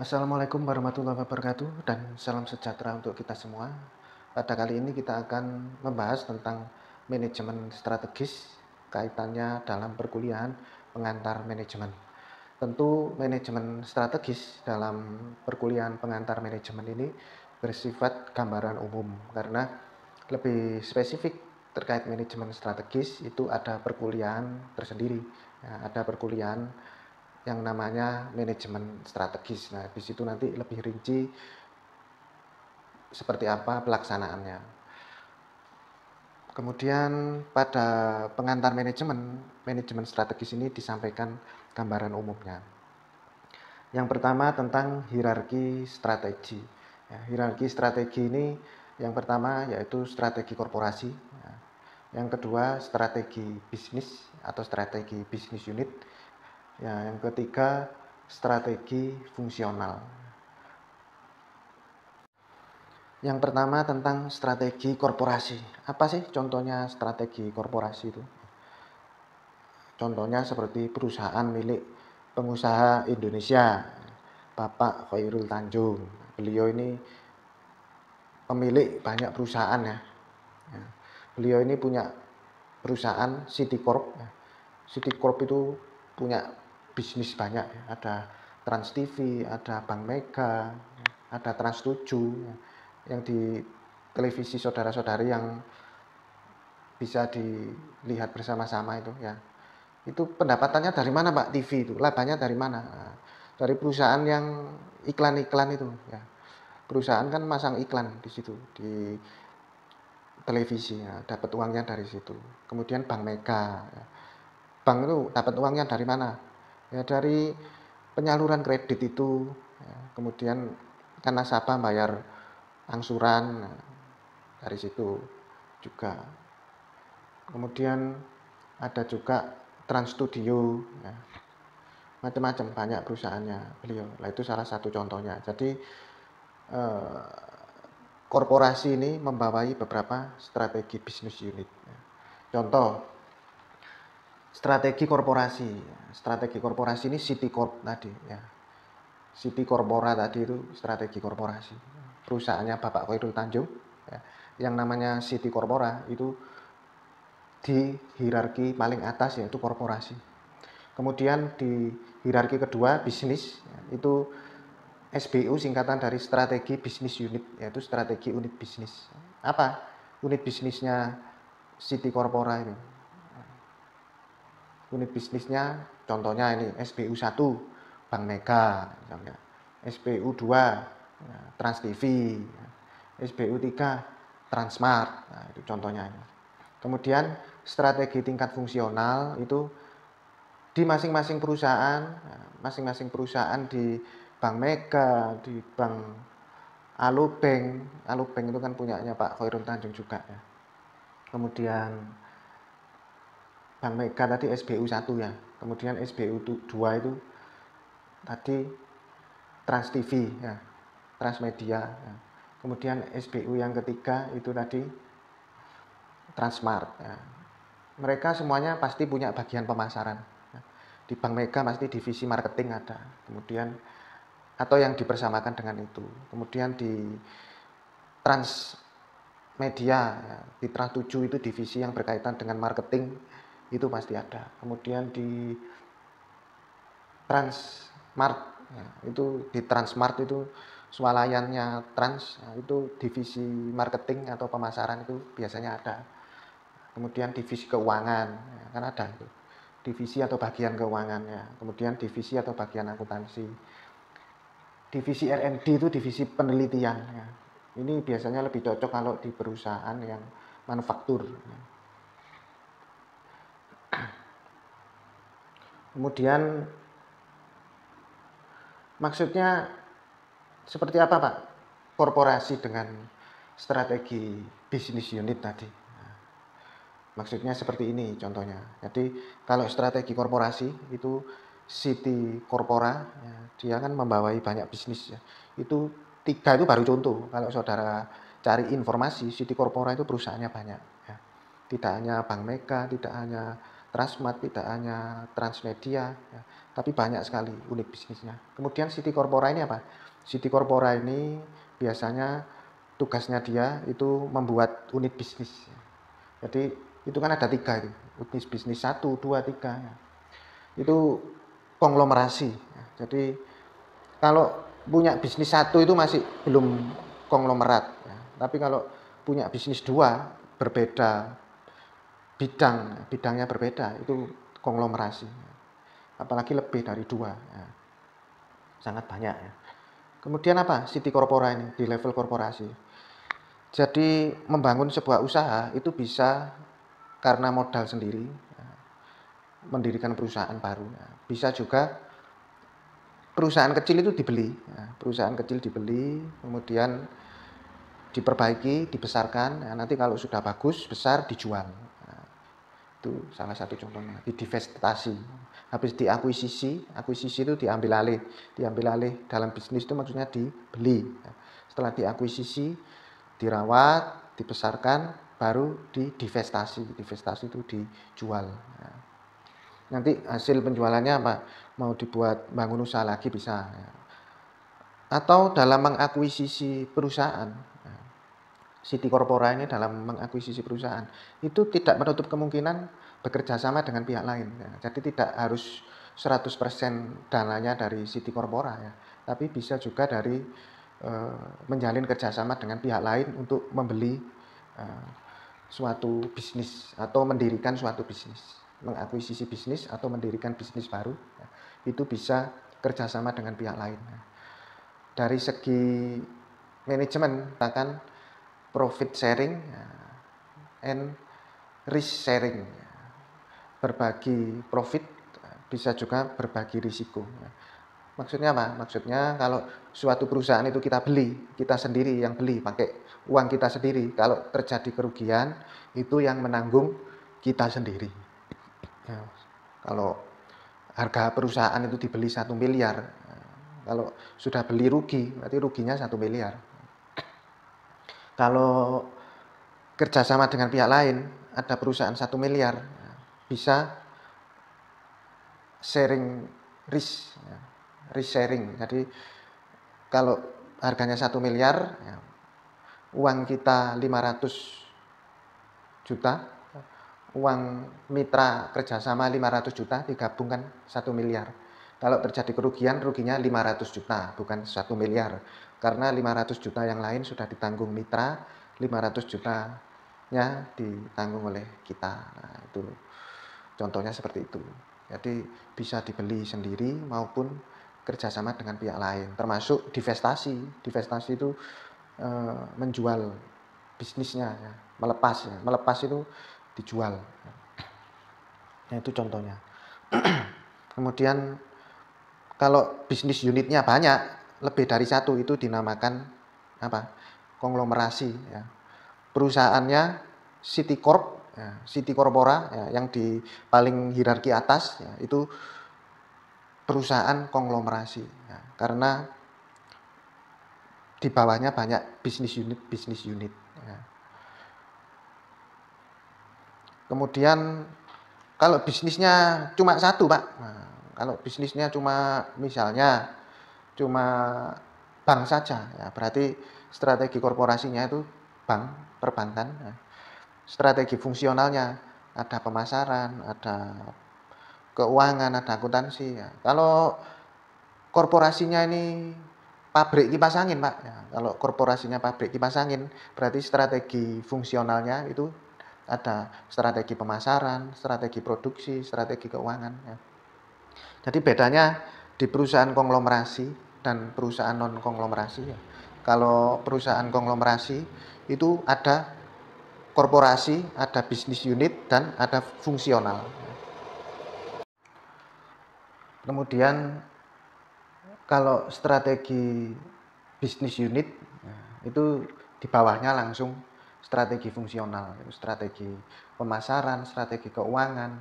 Assalamualaikum warahmatullahi wabarakatuh dan salam sejahtera untuk kita semua. Pada kali ini kita akan membahas tentang manajemen strategis kaitannya dalam perkuliahan pengantar manajemen. Tentu manajemen strategis dalam perkuliahan pengantar manajemen ini bersifat gambaran umum karena lebih spesifik terkait manajemen strategis itu ada perkuliahan tersendiri. Ya, ada perkuliahan yang namanya manajemen strategis. Nah, di situ nanti lebih rinci seperti apa pelaksanaannya. Kemudian pada pengantar manajemen strategis ini disampaikan gambaran umumnya. Yang pertama tentang hierarki strategi. Ya, hierarki strategi ini yang pertama yaitu strategi korporasi. Ya. Yang kedua strategi bisnis atau strategi bisnis unit. Ya, yang ketiga strategi fungsional. Yang pertama tentang strategi korporasi. Apa sih contohnya strategi korporasi itu? Contohnya seperti perusahaan milik pengusaha Indonesia, Bapak Khairul Tanjung. Beliau ini pemilik banyak perusahaan ya. Beliau ini punya perusahaan Citicorp. Citicorp itu punya bisnis banyak ya. Ada Trans TV, ada Bank Mega, ada Trans 7 yang di televisi saudara-saudari yang bisa dilihat bersama-sama itu ya. Itu pendapatannya dari mana Pak TV itu? Labanya dari mana? Nah, dari perusahaan yang iklan-iklan itu ya. Perusahaan kan masang iklan di situ di televisi ya, dapat uangnya dari situ. Kemudian Bank Mega ya. Bank itu dapat uangnya dari mana? Ya dari penyaluran kredit itu ya. Kemudian kan nasabah bayar angsuran nah, dari situ juga. Kemudian ada juga Trans Studio ya. Macam-macam banyak perusahaannya beliau. Nah, itu salah satu contohnya. Jadi korporasi ini membawai beberapa strategi bisnis unit. Contoh strategi korporasi. Strategi korporasi ini Citicorp tadi ya. City Corpora tadi itu strategi korporasi. Perusahaannya Bapak Khairul Tanjung ya. Yang namanya City Corpora itu di hierarki paling atas yaitu korporasi. Kemudian di hierarki kedua bisnis itu SBU singkatan dari strategi bisnis unit yaitu strategi unit bisnis. Apa unit bisnisnya City Corpora ini? Unit bisnisnya contohnya ini SBU 1 Bank Mega misalnya. SBU 2 Trans TV, SBU 3 Transmart. Nah, itu contohnya ini. Kemudian strategi tingkat fungsional itu di masing-masing perusahaan di Bank Mega, di Bank Alobank itu kan punyanya Pak Khairul Tanjung juga ya. Kemudian Bank Mega tadi SBU 1 ya. Kemudian SBU 2 itu tadi Trans TV ya, Transmedia ya. Kemudian SBU yang ketiga itu tadi Transmart ya. Mereka semuanya pasti punya bagian pemasaran. Di Bank Mega pasti divisi marketing ada. Kemudian atau yang dipersamakan dengan itu. Kemudian di Transmedia ya, di Trans 7 itu divisi yang berkaitan dengan marketing itu pasti ada. Kemudian di Transmart ya, itu di Transmart itu swalayannya Trans ya, itu divisi marketing atau pemasaran itu biasanya ada. Kemudian divisi keuangan ya, kan ada itu. Divisi atau bagian keuangan ya. Kemudian divisi atau bagian akuntansi. Divisi R&D itu divisi penelitian ya. Ini biasanya lebih cocok kalau di perusahaan yang manufaktur ya. Kemudian maksudnya seperti apa Pak? Korporasi dengan strategi bisnis unit tadi. Nah, maksudnya seperti ini contohnya. Jadi kalau strategi korporasi itu City Corpora, ya, dia kan membawai banyak bisnis ya. Itu 3 itu baru contoh. Kalau saudara cari informasi, City Corpora itu perusahaannya banyak. Ya. Tidak hanya Bank Mega, tidak hanya Transmart, tidak hanya Transmedia, ya, tapi banyak sekali unit bisnisnya. Kemudian City Corpora ini apa? City Corpora ini biasanya tugasnya dia itu membuat unit bisnis. Jadi itu kan ada 3 itu, unit bisnis 1, 2, 3. Ya. Itu konglomerasi. Ya. Jadi kalau punya bisnis 1 itu masih belum konglomerat. Ya. Tapi kalau punya bisnis 2 berbeda bidangnya berbeda, itu konglomerasi. Apalagi lebih dari 2, ya. Sangat banyak ya. Kemudian apa? City Corpora ini di level korporasi. Jadi membangun sebuah usaha itu bisa karena modal sendiri, ya, mendirikan perusahaan baru. Ya. Bisa juga perusahaan kecil itu dibeli, ya. Perusahaan kecil dibeli, kemudian diperbaiki, dibesarkan. Ya. Nanti kalau sudah bagus, besar, dijual. Itu salah satu contohnya, di divestasi. Habis diakuisisi, akuisisi itu diambil alih dalam bisnis itu maksudnya dibeli. Setelah diakuisisi, dirawat, dibesarkan, baru divestasi itu dijual. Nanti hasil penjualannya apa? Mau dibuat bangun usaha lagi bisa. Atau dalam mengakuisisi perusahaan, City Corpora ini dalam mengakuisisi perusahaan itu tidak menutup kemungkinan bekerja sama dengan pihak lain. Ya. Jadi tidak harus 100% dananya dari City Corpora ya, tapi bisa juga dari menjalin kerjasama dengan pihak lain untuk membeli suatu bisnis atau mendirikan suatu bisnis, mengakuisisi bisnis atau mendirikan bisnis baru. Ya. Itu bisa kerjasama dengan pihak lain. Ya. Dari segi manajemen, bahkan profit sharing and risk sharing. Berbagi profit bisa juga berbagi risiko. Maksudnya apa? Maksudnya kalau suatu perusahaan itu kita beli, kita sendiri yang beli pakai uang kita sendiri. Kalau terjadi kerugian itu yang menanggung kita sendiri. Ya, kalau harga perusahaan itu dibeli 1 miliar, kalau sudah beli rugi, berarti ruginya 1 miliar. Kalau kerjasama dengan pihak lain, ada perusahaan 1 miliar, bisa sharing risk, risk sharing. Jadi kalau harganya 1 miliar, ya, uang kita 500 juta, uang mitra kerjasama 500 juta, digabungkan 1 miliar. Kalau terjadi kerugian, ruginya 500 juta, bukan 1 miliar. Karena 500 juta yang lain sudah ditanggung mitra, 500 jutanya ditanggung oleh kita. Nah, itu contohnya seperti itu. Jadi bisa dibeli sendiri maupun kerjasama dengan pihak lain. Termasuk divestasi. Divestasi itu menjual bisnisnya, ya. Melepas itu dijual. Nah, itu contohnya. Kemudian kalau bisnis unitnya banyak, lebih dari 1, itu dinamakan apa? Konglomerasi. Ya. Perusahaannya City Corp, ya, City Corpora, ya, yang di paling hierarki atas, ya, itu perusahaan konglomerasi. Ya, karena di bawahnya banyak bisnis unit. Ya. Kemudian kalau bisnisnya cuma 1, Pak. Nah, kalau bisnisnya misalnya cuma bank saja, ya, berarti strategi korporasinya itu bank, perbankan. Ya. Strategi fungsionalnya ada pemasaran, ada keuangan, ada akuntansi. Ya. Kalau korporasinya ini pabrik kipas angin, Pak. Ya, kalau korporasinya pabrik kipas angin, berarti strategi fungsionalnya itu ada strategi pemasaran, strategi produksi, strategi keuangan. Ya. Jadi bedanya di perusahaan konglomerasi dan perusahaan non konglomerasi. Ya. Kalau perusahaan konglomerasi itu ada korporasi, ada bisnis unit, dan ada fungsional. Kemudian kalau strategi bisnis unit, itu di bawahnya langsung strategi fungsional, strategi pemasaran, strategi keuangan.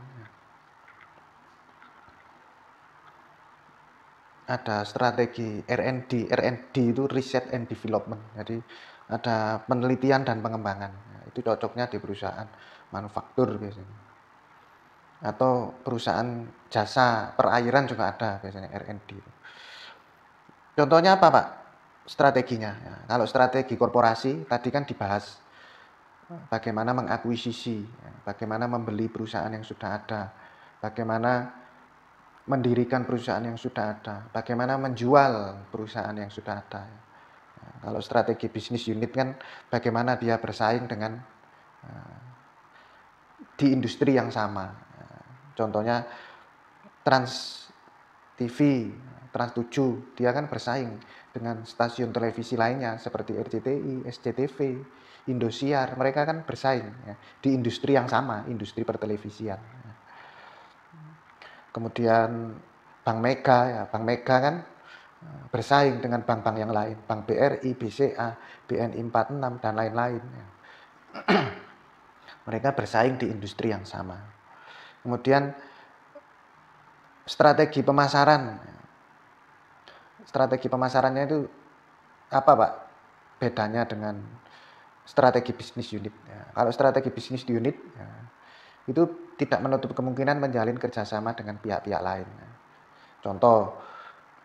Ada strategi R&D itu Research and Development. Jadi ada penelitian dan pengembangan. Itu cocoknya di perusahaan manufaktur biasanya. atau perusahaan jasa perairan juga ada biasanya R&D. Contohnya apa Pak? Strateginya. Ya, kalau strategi korporasi tadi kan dibahas bagaimana mengakuisisi, ya, bagaimana membeli perusahaan yang sudah ada, bagaimana mendirikan perusahaan yang sudah ada, bagaimana menjual perusahaan yang sudah ada. Ya, kalau strategi bisnis unit kan bagaimana dia bersaing dengan di industri yang sama. Ya, contohnya Trans TV, Trans 7, dia kan bersaing dengan stasiun televisi lainnya seperti RCTI, SCTV, Indosiar. Mereka kan bersaing ya, di industri yang sama, industri pertelevisian. Kemudian Bank Mega, ya, Bank Mega kan bersaing dengan bank-bank yang lain, Bank BRI, BCA, BNI 46 dan lain-lain. Ya. Mereka bersaing di industri yang sama. Kemudian strategi pemasaran. Strategi pemasarannya itu apa Pak? Bedanya dengan strategi bisnis unit. Ya, kalau strategi bisnis unit ya, itu tidak menutup kemungkinan menjalin kerjasama dengan pihak-pihak lain. Ya. Contoh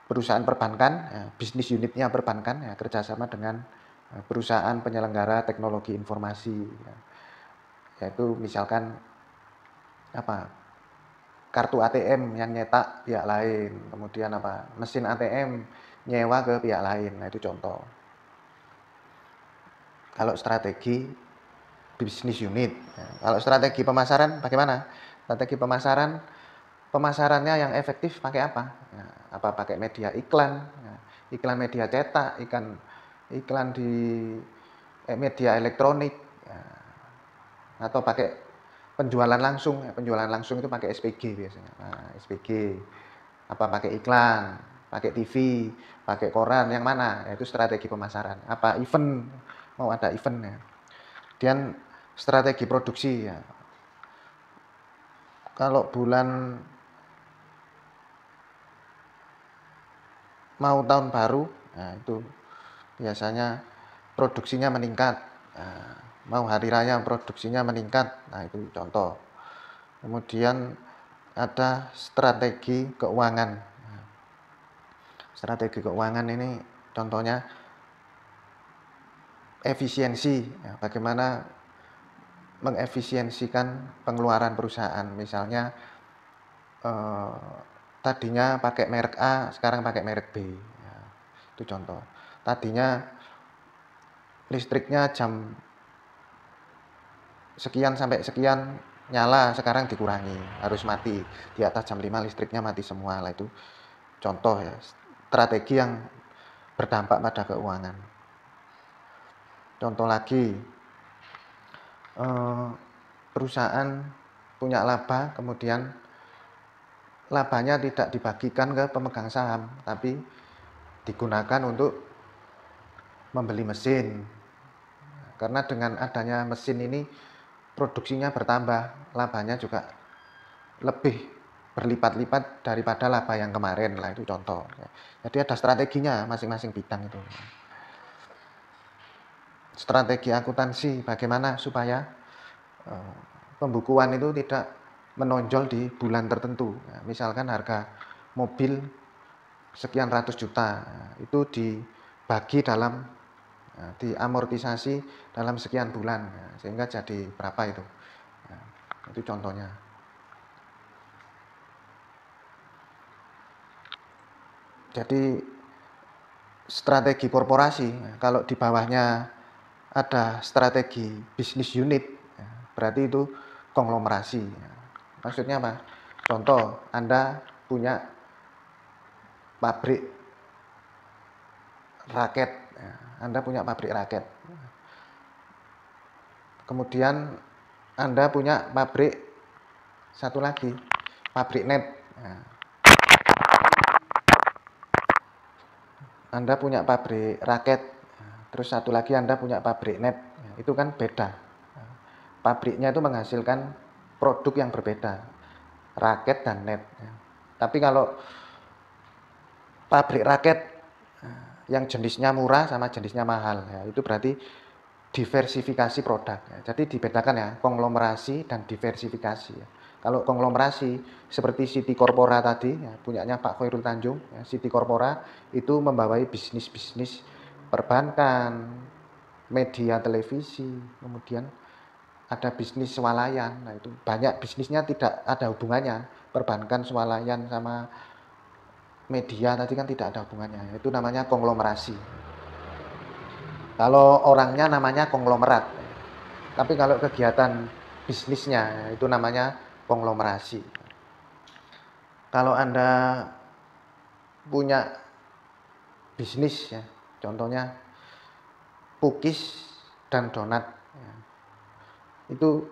perusahaan perbankan, ya, bisnis unitnya perbankan, ya, kerjasama dengan perusahaan penyelenggara teknologi informasi, ya, yaitu misalkan apa kartu ATM yang nyetak pihak lain, kemudian apa mesin ATM nyewa ke pihak lain. Nah itu contoh. Kalau strategi bisnis unit. Ya, kalau strategi pemasaran bagaimana? Strategi pemasarannya yang efektif pakai apa? Ya, apa pakai media iklan? Ya, iklan media cetak, iklan di media elektronik, ya, atau pakai penjualan langsung. Ya, penjualan langsung itu pakai SPG biasanya. Nah, SPG apa pakai iklan, pakai TV, pakai koran, yang mana? Ya, itu strategi pemasaran. Apa event? Mau ada eventnya. Kemudian strategi produksi ya. Kalau bulan mau tahun baru, nah itu biasanya produksinya meningkat. Nah, mau hari raya produksinya meningkat. Nah itu contoh. Kemudian ada strategi keuangan. Nah, strategi keuangan ini contohnya efisiensi. Ya, bagaimana mengefisiensikan pengeluaran perusahaan. Misalnya tadinya pakai merek A, sekarang pakai merek B. Ya, itu contoh. Tadinya listriknya jam sekian sampai sekian nyala, sekarang dikurangi, harus mati. Di atas jam 5 listriknya mati semua. Lah itu contoh ya, strategi yang berdampak pada keuangan. Contoh lagi, perusahaan punya laba, kemudian labanya tidak dibagikan ke pemegang saham, tapi digunakan untuk membeli mesin. Karena dengan adanya mesin ini produksinya bertambah, labanya juga lebih berlipat-lipat daripada laba yang kemarin. Lah itu contoh. Jadi ada strateginya masing-masing bidang itu. Strategi akuntansi bagaimana supaya pembukuan itu tidak menonjol di bulan tertentu. Misalkan harga mobil sekian ratus juta, itu dibagi dalam diamortisasi dalam sekian bulan, sehingga jadi berapa itu. Itu contohnya. Jadi strategi korporasi, kalau di bawahnya ada strategi bisnis unit, berarti itu konglomerasi. Maksudnya apa? Contoh, Anda punya pabrik raket, Anda punya pabrik raket. Kemudian Anda punya pabrik satu lagi, pabrik net. Anda punya pabrik raket, terus satu lagi Anda punya pabrik net, itu kan beda. Pabriknya itu menghasilkan produk yang berbeda, raket dan net. Tapi kalau pabrik raket yang jenisnya murah sama jenisnya mahal, ya, itu berarti diversifikasi produk. Ya. Jadi dibedakan ya, konglomerasi dan diversifikasi. Ya. Kalau konglomerasi seperti City Corpora tadi, ya, punyanya Pak Khairul Tanjung, ya, City Corpora itu membawai bisnis-bisnis perbankan, media televisi, kemudian ada bisnis swalayan. Nah itu banyak bisnisnya tidak ada hubungannya, perbankan, swalayan sama media tadi kan tidak ada hubungannya. Itu namanya konglomerasi. Kalau orangnya namanya konglomerat. Tapi kalau kegiatan bisnisnya itu namanya konglomerasi. Kalau Anda punya bisnis ya, contohnya cookies dan donat. Ya. Itu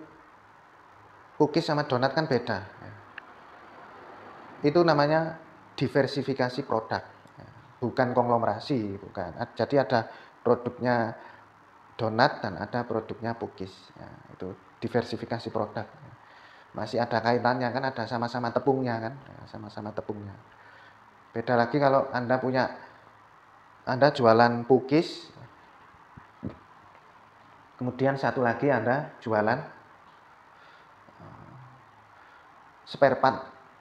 cookies sama donat kan beda. Ya. Itu namanya diversifikasi produk. Ya. Bukan konglomerasi, bukan. Jadi ada produknya donat dan ada produknya cookies. Ya, itu diversifikasi produk. Masih ada kaitannya kan, ada sama-sama tepungnya kan, ya, sama-sama tepungnya. Beda lagi kalau Anda jualan cookies, kemudian satu lagi Anda jualan spare part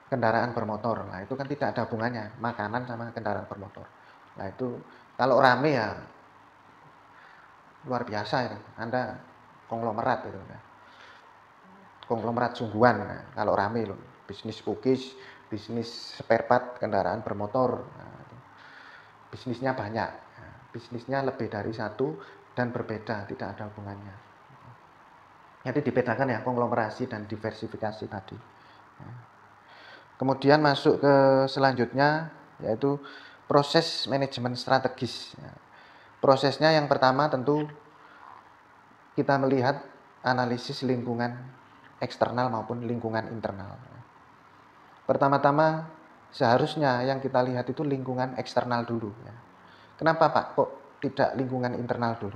kendaraan bermotor. Nah itu kan tidak ada hubungannya makanan sama kendaraan bermotor. Nah itu kalau rame ya luar biasa itu. Anda konglomerat itu ya. Konglomerat sungguhan nah, kalau rame loh, bisnis cookies, bisnis spare part kendaraan bermotor, nah, bisnisnya banyak, nah, bisnisnya lebih dari satu dan berbeda, tidak ada hubungannya. Jadi dibedakan ya konglomerasi dan diversifikasi tadi. Kemudian masuk ke selanjutnya yaitu proses manajemen strategis. Prosesnya yang pertama tentu kita melihat analisis lingkungan eksternal maupun lingkungan internal. Pertama-tama seharusnya yang kita lihat itu lingkungan eksternal dulu. Kenapa Pak kok tidak lingkungan internal dulu?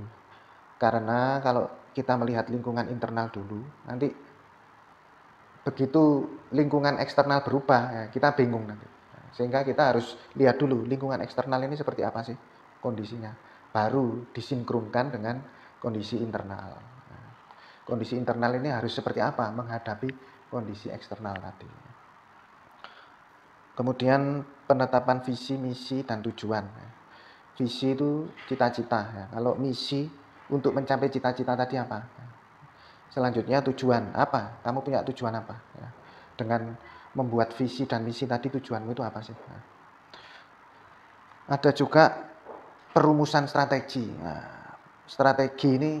Karena kalau kita melihat lingkungan internal dulu, nanti begitu lingkungan eksternal berubah, ya, kita bingung nanti. Sehingga kita harus lihat dulu lingkungan eksternal ini seperti apa sih kondisinya. Baru disinkronkan dengan kondisi internal. Kondisi internal ini harus seperti apa menghadapi kondisi eksternal tadi. Kemudian penetapan visi, misi, dan tujuan. Visi itu cita-cita. Ya. Kalau misi untuk mencapai cita-cita tadi apa? Selanjutnya tujuan apa? Kamu punya tujuan apa? Ya. Dengan membuat visi dan misi tadi tujuanmu itu apa sih? Nah. Ada juga perumusan strategi. Nah, strategi ini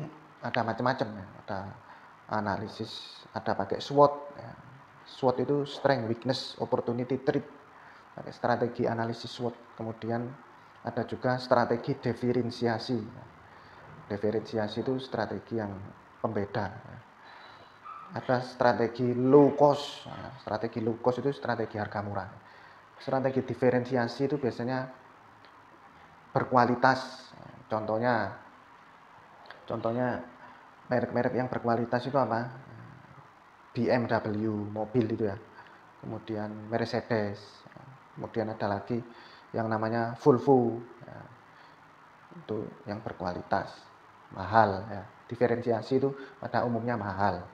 ada macam-macam. Ya. Ada analisis, ada pakai SWOT. Ya. SWOT itu strength, weakness, opportunity, threat. Pakai strategi analisis SWOT. Kemudian ada juga strategi diferensiasi. Diferensiasi itu strategi yang pembeda. Ada strategi low cost. Strategi low cost itu strategi harga murah. Strategi diferensiasi itu biasanya berkualitas. Contohnya merek-merek yang berkualitas itu apa? BMW mobil itu ya. Kemudian Mercedes. Kemudian ada lagi yang namanya Volvo. Ya. Itu yang berkualitas, mahal ya. Diferensiasi itu pada umumnya mahal.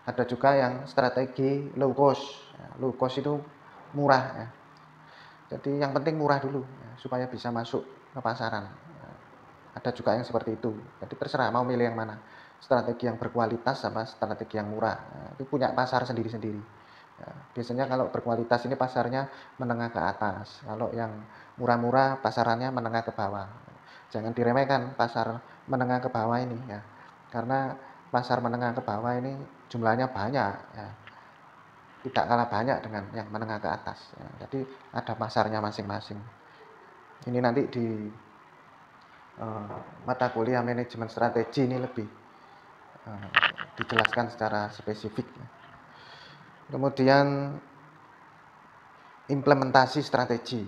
Ada juga yang strategi low cost. Ya, low cost itu murah ya. Jadi yang penting murah dulu ya, supaya bisa masuk ke pasaran. Ya, ada juga yang seperti itu. Jadi terserah mau milih yang mana. Strategi yang berkualitas sama strategi yang murah. Ya, itu punya pasar sendiri-sendiri. Ya, biasanya kalau berkualitas ini pasarnya menengah ke atas. Kalau yang murah-murah pasarannya menengah ke bawah. Jangan diremehkan pasar menengah ke bawah ini ya. Karena pasar menengah ke bawah ini jumlahnya banyak ya. Tidak kalah banyak dengan yang menengah ke atas ya. Jadi ada pasarnya masing-masing. Ini nanti di mata kuliah manajemen strategi ini lebih dijelaskan secara spesifik ya. Kemudian implementasi strategi.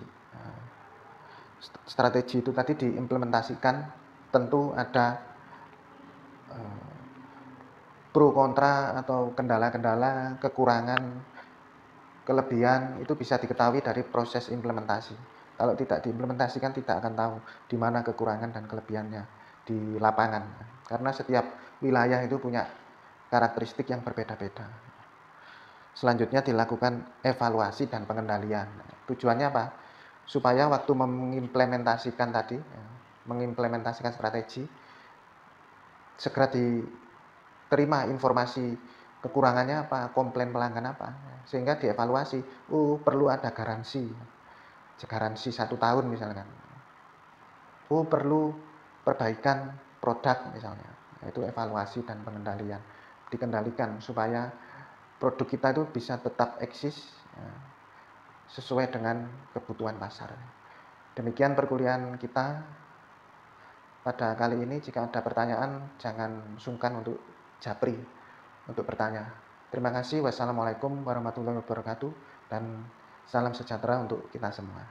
Strategi itu tadi diimplementasikan tentu ada pro kontra atau kendala-kendala, kekurangan, kelebihan itu bisa diketahui dari proses implementasi. Kalau tidak diimplementasikan tidak akan tahu di mana kekurangan dan kelebihannya di lapangan. karena setiap wilayah itu punya karakteristik yang berbeda-beda. Selanjutnya dilakukan evaluasi dan pengendalian. Tujuannya apa? Supaya waktu mengimplementasikan tadi, mengimplementasikan strategi, segera diterima informasi kekurangannya apa, komplain pelanggan apa, sehingga dievaluasi. Perlu ada garansi 1 tahun misalkan. Perlu perbaikan produk misalnya. Itu evaluasi dan pengendalian. Dikendalikan supaya produk kita itu bisa tetap eksis sesuai dengan kebutuhan pasar. Demikian perkuliahan kita pada kali ini. Jika ada pertanyaan, jangan sungkan untuk japri, untuk bertanya. Terima kasih. Wassalamualaikum warahmatullahi wabarakatuh, dan salam sejahtera untuk kita semua.